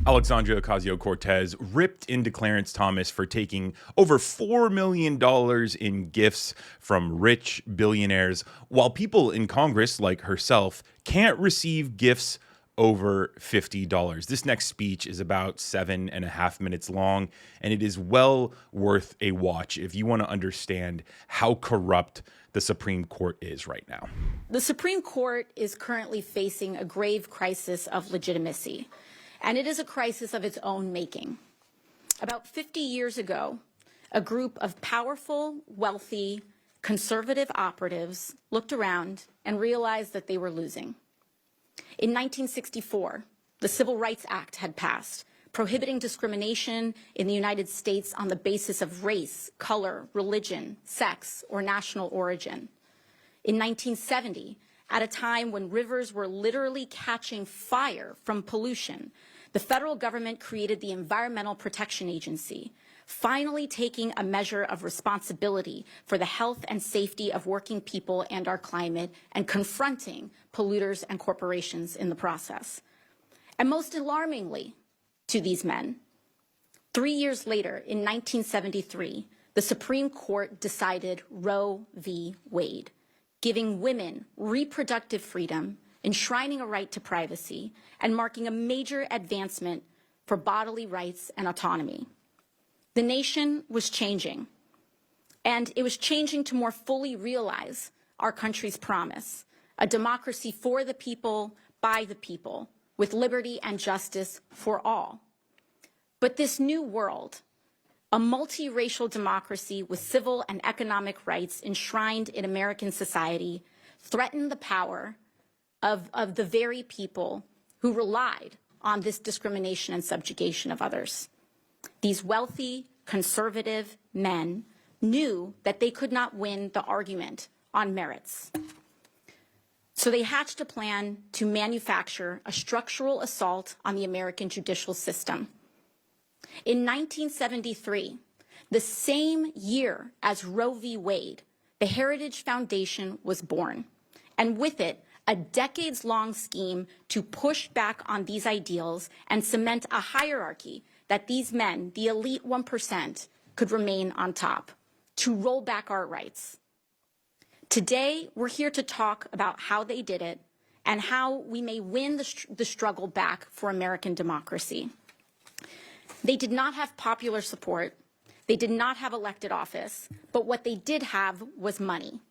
Alexandria Ocasio-Cortez ripped into Clarence Thomas for taking over $4 million in gifts from rich billionaires, while people in Congress, like herself, can't receive gifts over $50. This next speech is about 7.5 minutes long, and it is well worth a watch if you want to understand how corrupt the Supreme Court is right now. The Supreme Court is currently facing a grave crisis of legitimacy, and it is a crisis of its own making. About 50 years ago, a group of powerful, wealthy, conservative operatives looked around and realized that they were losing. In 1964, the Civil Rights Act had passed, prohibiting discrimination in the United States on the basis of race, color, religion, sex, or national origin. In 1970, at a time when rivers were literally catching fire from pollution, the federal government created the Environmental Protection Agency, finally taking a measure of responsibility for the health and safety of working people and our climate and confronting polluters and corporations in the process. And most alarmingly to these men, 3 years later, in 1973, the Supreme Court decided Roe v. Wade, giving women reproductive freedom, enshrining a right to privacy, and marking a major advancement for bodily rights and autonomy. The nation was changing, and it was changing to more fully realize our country's promise, a democracy for the people, by the people, with liberty and justice for all. But this new world, a multiracial democracy with civil and economic rights enshrined in American society, threatened the power of the very people who relied on this discrimination and subjugation of others. These wealthy, conservative men knew that they could not win the argument on merits. So they hatched a plan to manufacture a structural assault on the American judicial system. In 1973, the same year as Roe v. Wade, the Heritage Foundation was born, and with it, a decades-long scheme to push back on these ideals and cement a hierarchy that these men, the elite 1%, could remain on top, to roll back our rights. Today, we're here to talk about how they did it and how we may win the struggle back for American democracy. They did not have popular support. They did not have elected office, but what they did have was money,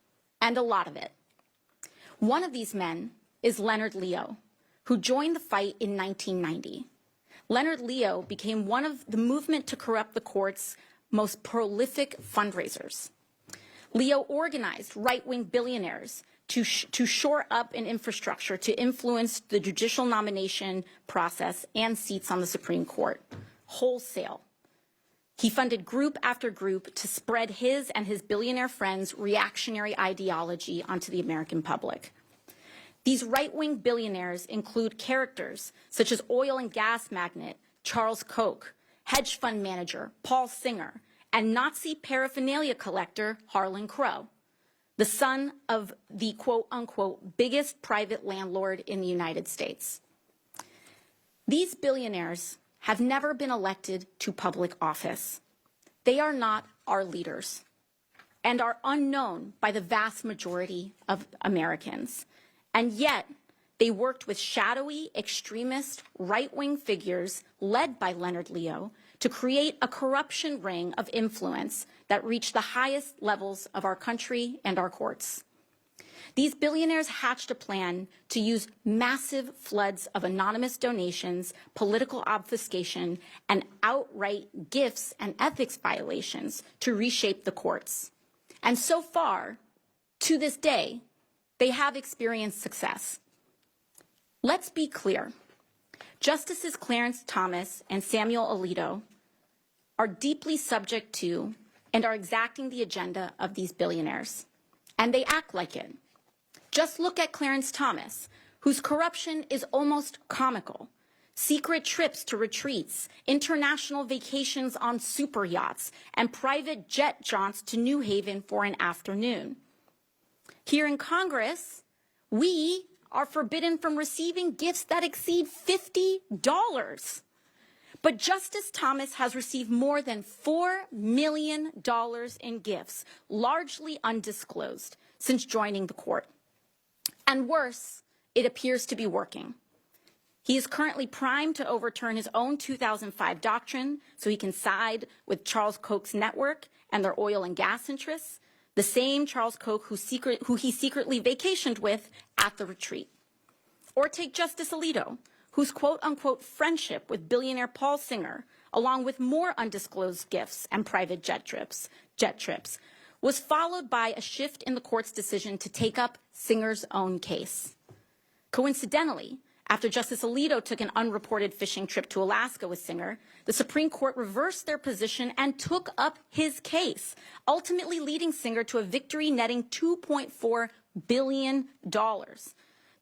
and a lot of it. One of these men is Leonard Leo, who joined the fight in 1990. Leonard Leo became one of the movement to corrupt the court's most prolific fundraisers. Leo organized right-wing billionaires to shore up an infrastructure to influence the judicial nomination process and seats on the Supreme Court, wholesale. He funded group after group to spread his and his billionaire friends' reactionary ideology onto the American public. These right-wing billionaires include characters such as oil and gas magnate Charles Koch, hedge fund manager Paul Singer, and Nazi paraphernalia collector Harlan Crow, the son of the quote-unquote biggest private landlord in the United States. These billionaires have never been elected to public office. They are not our leaders and are unknown by the vast majority of Americans. And yet, they worked with shadowy, extremist, right-wing figures led by Leonard Leo to create a corruption ring of influence that reached the highest levels of our country and our courts. These billionaires hatched a plan to use massive floods of anonymous donations, political obfuscation, and outright gifts and ethics violations to reshape the courts. And so far, to this day, they have experienced success. Let's be clear. Justices Clarence Thomas and Samuel Alito are deeply subject to and are exacting the agenda of these billionaires, and they act like it. Just look at Clarence Thomas, whose corruption is almost comical. Secret trips to retreats, international vacations on super yachts, and private jet jaunts to New Haven for an afternoon. Here in Congress, we are forbidden from receiving gifts that exceed $50. But Justice Thomas has received more than $4 million in gifts, largely undisclosed, since joining the court. And worse, it appears to be working. He is currently primed to overturn his own 2005 doctrine so he can side with Charles Koch's network and their oil and gas interests, the same Charles Koch who he secretly vacationed with at the retreat. Or take Justice Alito, whose quote-unquote friendship with billionaire Paul Singer, along with more undisclosed gifts and private jet trips, was followed by a shift in the court's decision to take up Singer's own case. Coincidentally, after Justice Alito took an unreported fishing trip to Alaska with Singer, the Supreme Court reversed their position and took up his case, ultimately leading Singer to a victory netting $2.4 billion.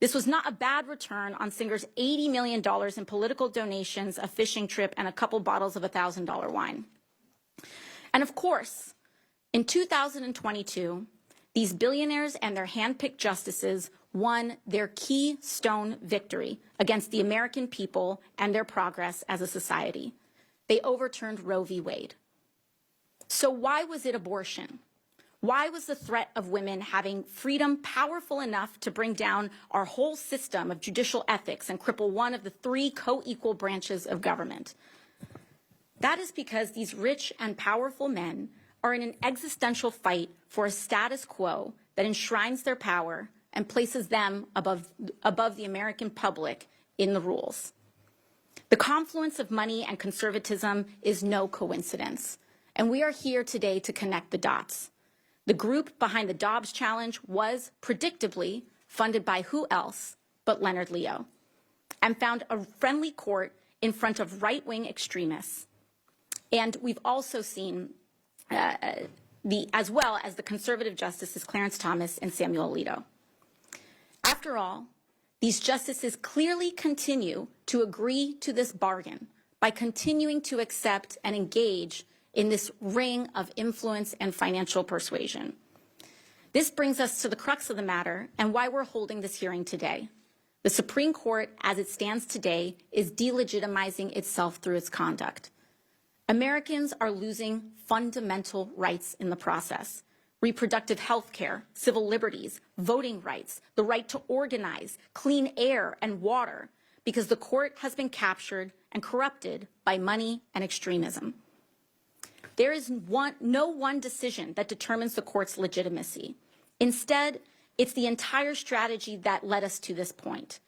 This was not a bad return on Singer's $80 million in political donations, a fishing trip, and a couple bottles of $1,000 wine. And of course, in 2022, these billionaires and their handpicked justices won their keystone victory against the American people and their progress as a society. They overturned Roe v. Wade. So why was it abortion? Why was the threat of women having freedom powerful enough to bring down our whole system of judicial ethics and cripple one of the three co-equal branches of government? That is because these rich and powerful men are in an existential fight for a status quo that enshrines their power and places them above the American public in the rules. The confluence of money and conservatism is no coincidence, and we are here today to connect the dots. The group behind the Dobbs Challenge was, predictably, funded by who else but Leonard Leo, and found a friendly court in front of right-wing extremists. And we've also seen as well as the conservative justices Clarence Thomas and Samuel Alito. After all, these justices clearly continue to agree to this bargain by continuing to accept and engage in this ring of influence and financial persuasion. This brings us to the crux of the matter and why we're holding this hearing today. The Supreme Court, as it stands today, is delegitimizing itself through its conduct. Americans are losing fundamental rights in the process. Reproductive health care, civil liberties, voting rights, the right to organize, clean air and water, because the court has been captured and corrupted by money and extremism. There is no one decision that determines the court's legitimacy. Instead, it's the entire strategy that led us to this point.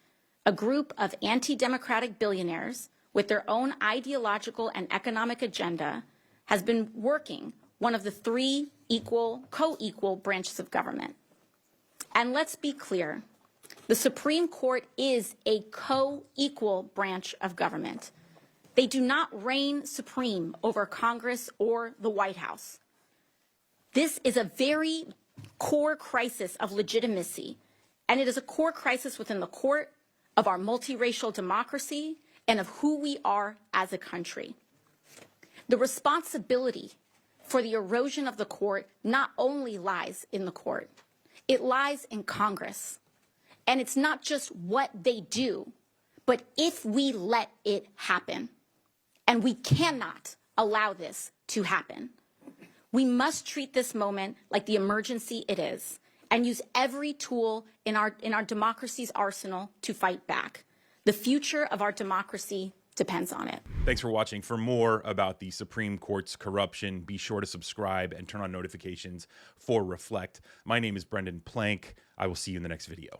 A group of anti-democratic billionaires with their own ideological and economic agenda has been working one of the three co-equal branches of government. And let's be clear, the Supreme Court is a co-equal branch of government. They do not reign supreme over Congress or the White House. This is a very core crisis of legitimacy, and it is a core crisis within the court, of our multiracial democracy, and of who we are as a country. The responsibility for the erosion of the court not only lies in the court, it lies in Congress. And it's not just what they do, but if we let it happen. And we cannot allow this to happen. We must treat this moment like the emergency it is and use every tool in our democracy's arsenal to fight back. The future of our democracy depends on it. Thanks for watching. For more about the Supreme Court's corruption, be sure to subscribe and turn on notifications for Reflect. My name is Brendan Plank. I will see you in the next video.